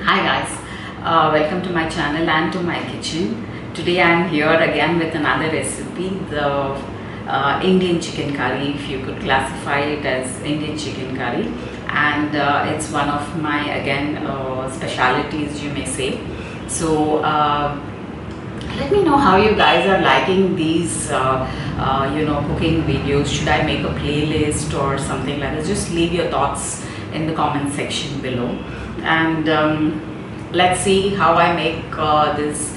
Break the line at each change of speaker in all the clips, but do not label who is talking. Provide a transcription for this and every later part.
Hi guys, welcome to my channel and to my kitchen. Today I am here again with another recipe, the Indian chicken curry, if you could classify it as Indian chicken curry, and it's one of my again specialities, you may say. So let me know how you guys are liking these cooking videos. Should I make a playlist or something like that? Just leave your thoughts in the comment section below, and let's see how I make this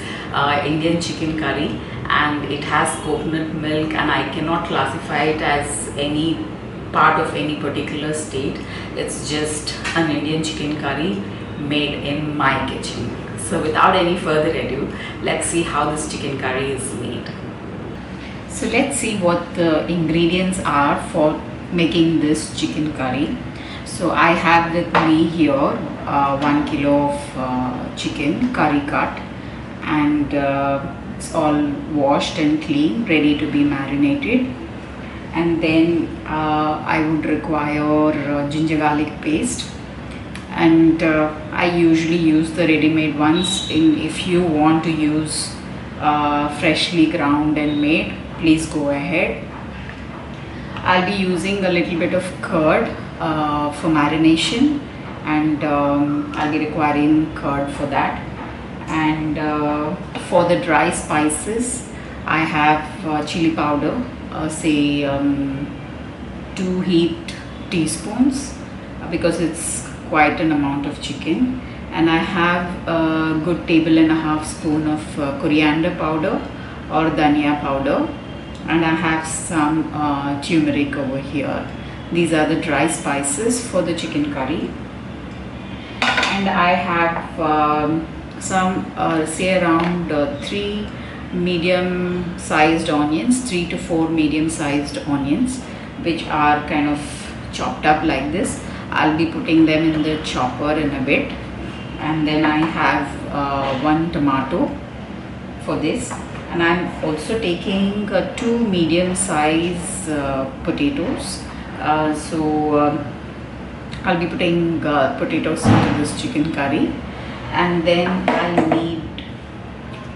Indian chicken curry. And it has coconut milk, and I cannot classify it as any part of any particular state. It's just an Indian chicken curry made in my kitchen. So without any further ado, let's see how this chicken curry is made. So let's see what the ingredients are for making this chicken curry. So I have with me here 1 kilo of chicken curry cut, and it's all washed and clean, ready to be marinated. And then I would require ginger garlic paste, and I usually use the ready-made ones. If you want to use freshly ground and made, please go ahead. I'll be using a little bit of curd for marination, and I'll be requiring curd for that. And for the dry spices, I have chili powder, say 2 heaped teaspoons, because it's quite an amount of chicken. And I have a good 1.5 tablespoon of coriander powder or dhania powder, and I have some turmeric over here. These are the dry spices for the chicken curry. And I have some say around 3 medium sized onions, 3 to 4 medium sized onions, which are kind of chopped up like this. I'll be putting them in the chopper in a bit. And then I have 1 tomato for this, and I'm also taking 2 medium size potatoes. I'll be putting potatoes into this chicken curry. And then I need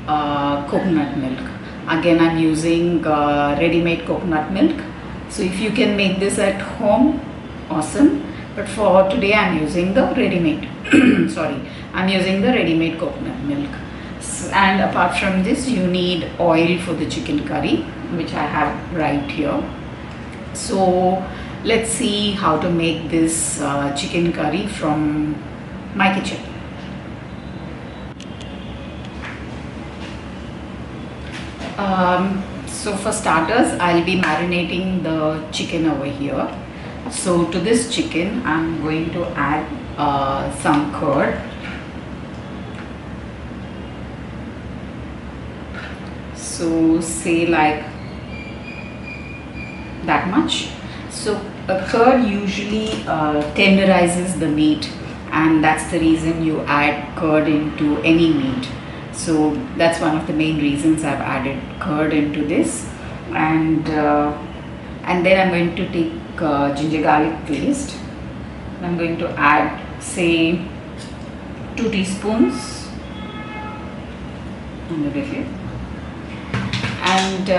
coconut milk. Again, I'm using ready-made coconut milk. So if you can make this at home, awesome. But for today, I'm using the ready-made. I'm using the ready-made coconut milk. And apart from this, you need oil for the chicken curry, which I have right here. So let's see how to make this chicken curry from my kitchen. So for starters, I'll be marinating the chicken over here. So to this chicken, I'm going to add some curd. So say like that much. So a curd usually tenderizes the meat, and that's the reason you add curd into any meat. So that's one of the main reasons I've added curd into this. And then I'm going to take ginger garlic paste. I'm going to add say 2 teaspoons and a little. And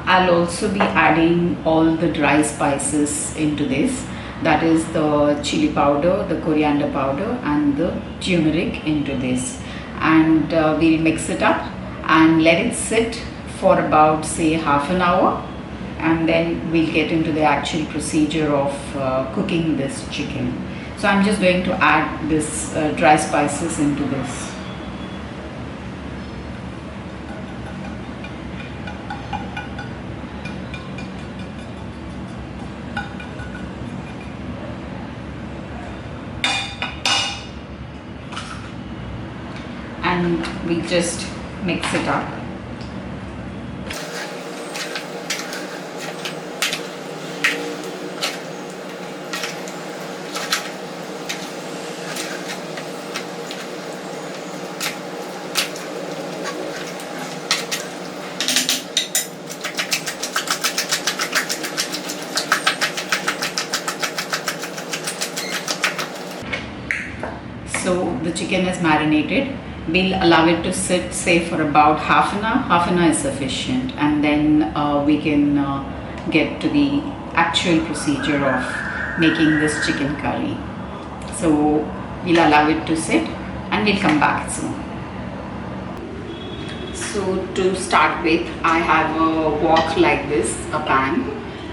I'll also be adding all the dry spices into this. That is the chili powder, the coriander powder, and the turmeric into this. And we'll mix it up and let it sit for about say half an hour, and then we'll get into the actual procedure of cooking this chicken. So I'm just going to add this dry spices into this. And we just mix it up. So the chicken is marinated, we'll allow it to sit, say, for about half an hour. Half an hour is sufficient, and then we can get to the actual procedure of making this chicken curry. So we'll allow it to sit and we'll come back soon. So to start with, I have a wok like this, a pan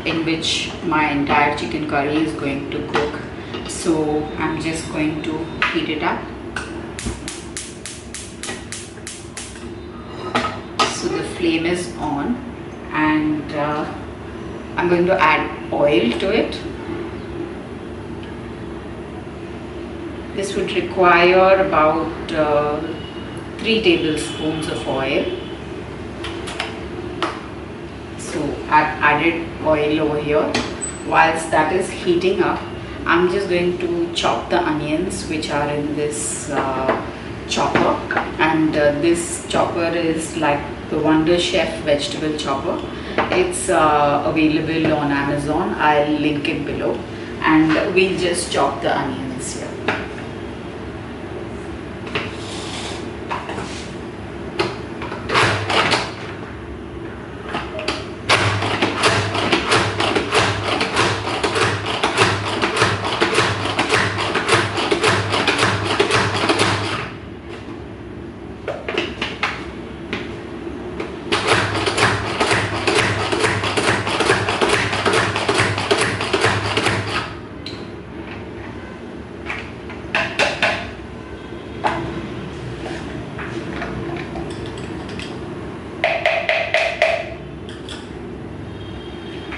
in which my entire chicken curry is going to cook. So I'm just going to heat it up. So the flame is on, and I'm going to add oil to it. This would require about 3 tablespoons of oil. So I've added oil over here. Whilst that is heating up, I'm just going to chop the onions which are in this chopper, and this chopper is like the Wonder Chef vegetable chopper. It's available on Amazon. I'll link it below, and we'll just chop the onions here.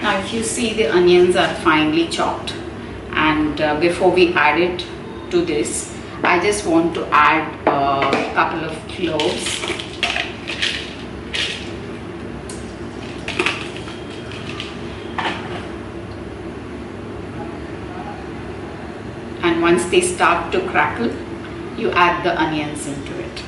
Now if you see, the onions are finely chopped, and before we add it to this, I just want to add a couple of cloves. And once they start to crackle, you add the onions into it.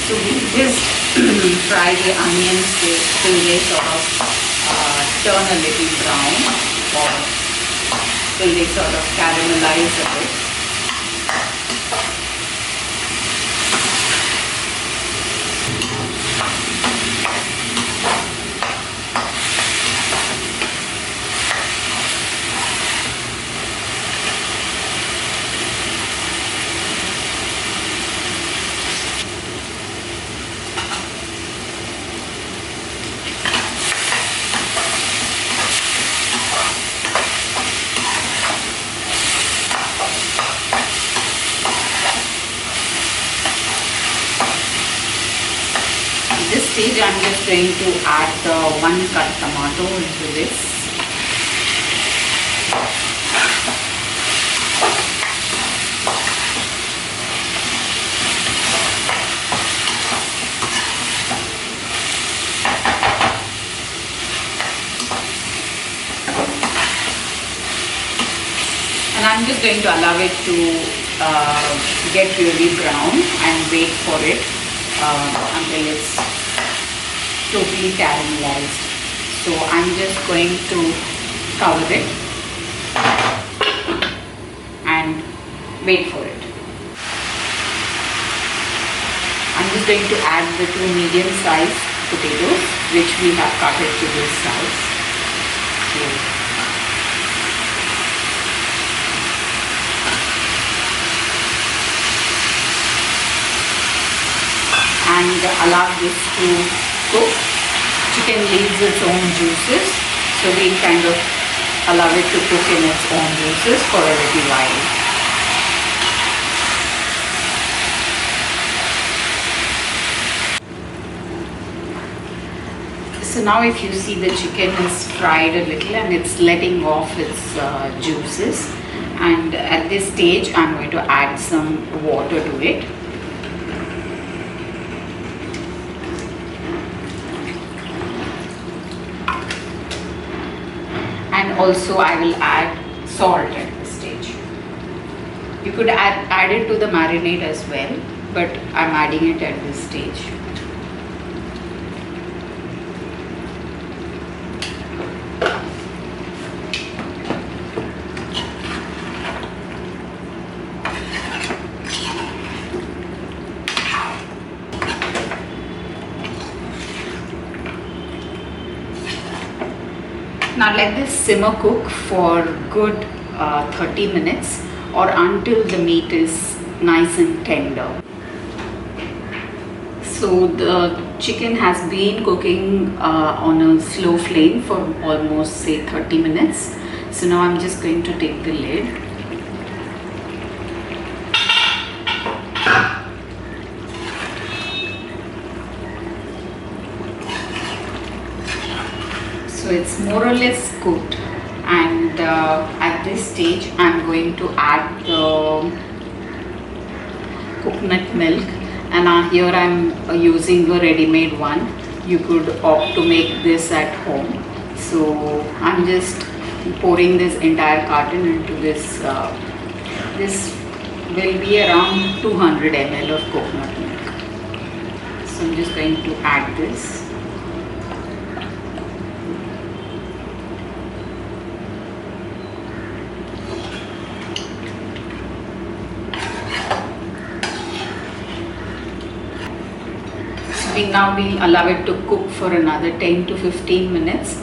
So we just fry the onions till they sort of turn a little brown, or till they sort of caramelize a bit. At this stage, I'm just going to add the 1 cut tomato into this. And I'm just going to allow it to get really brown and wait for it until it's totally caramelized. So I'm just going to cover it and wait for it. I'm just going to add the 2 medium-sized potatoes which we have cut it to this size. And allow this to cook. Chicken leaves its own juices, so we kind of allow it to cook in its own juices for a little while. So now if you see, the chicken is fried a little and it's letting off its juices, and at this stage I'm going to add some water to it. And also I will add salt at this stage. You could add it to the marinade as well, but I'm adding it at this stage. Now let this simmer cook for good 30 minutes or until the meat is nice and tender. So the chicken has been cooking on a slow flame for almost say 30 minutes. So now I'm just going to take the lid. So it's more or less cooked, and at this stage I'm going to add the coconut milk, and here I'm using a ready-made one. You could opt to make this at home. So I'm just pouring this entire carton into this. This will be around 200 ml of coconut milk. So I'm just going to add this. Now we'll allow it to cook for another 10 to 15 minutes,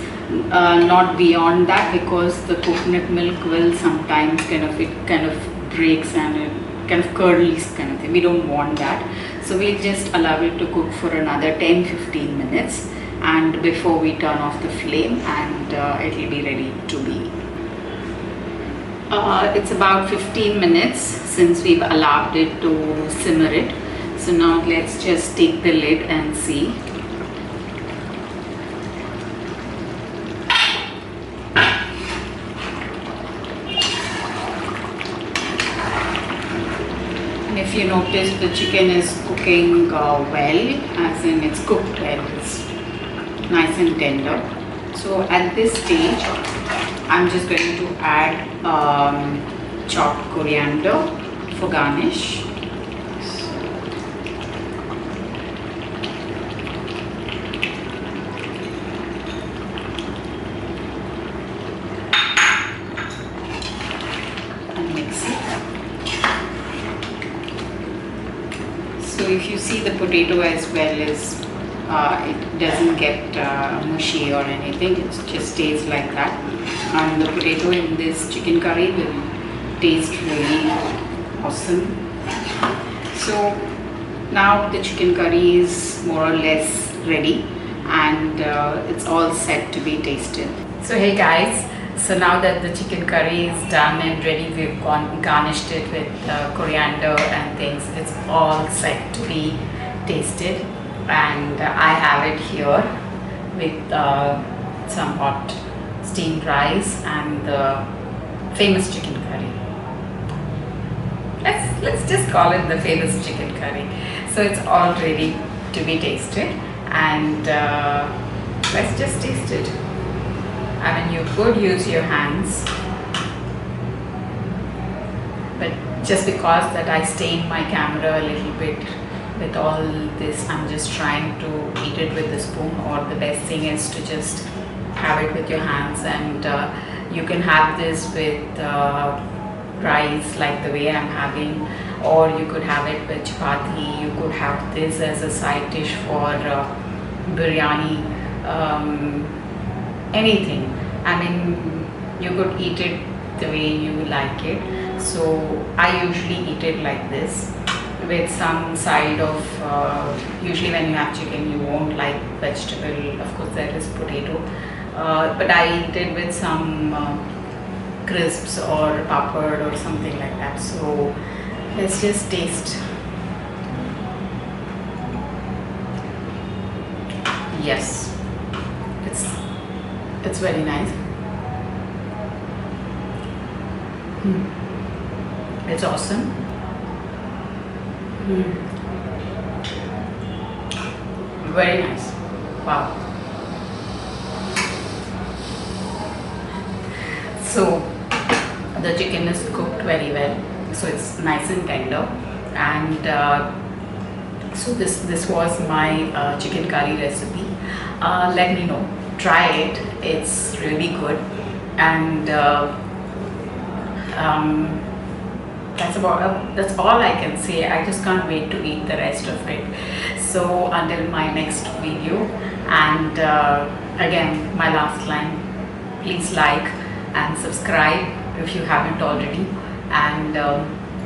not beyond that, because the coconut milk will sometimes kind of breaks and it kind of curdles kind of thing. We don't want that. So we'll just allow it to cook for another 10-15 minutes, and before we turn off the flame, and it will be ready to be. It's about 15 minutes since we've allowed it to simmer it. So now let's just take the lid and see. And if you notice, the chicken is cooking well, as in it's cooked well, it's nice and tender. So at this stage, I'm just going to add chopped coriander for garnish. So if you see, the potato as well is, it doesn't get mushy or anything, it just stays like that. And the potato in this chicken curry will taste really awesome. So now the chicken curry is more or less ready, and it's all set to be tasted. So hey guys, so now that the chicken curry is done and ready, we've garnished it with coriander and things. It's all set to be tasted, and I have it here with some hot steamed rice and the famous chicken curry. Let's just call it the famous chicken curry. So it's all ready to be tasted, and let's just taste it. I mean, you could use your hands, but just because that I stained my camera a little bit with all this, I'm just trying to eat it with a spoon, or the best thing is to just have it with your hands. And you can have this with rice like the way I'm having, or you could have it with chapati. You could have this as a side dish for biryani, anything. I mean, you could eat it the way you like it. So I usually eat it like this, with some side of, usually when you have chicken you won't like vegetable, of course there is potato, but I eat it with some crisps or papad or something like that. So let's just taste. Yes, it's very nice. It's awesome. Very nice. Wow. So the chicken is cooked very well, so it's nice and tender, and so this was my chicken curry recipe. Let me know, try it, it's really good, and that's all I can say. I just can't wait to eat the rest of it. So until my next video, and again, my last line, please like and subscribe if you haven't already, and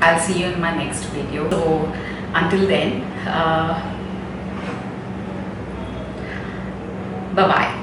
I'll see you in my next video. So until then, bye bye.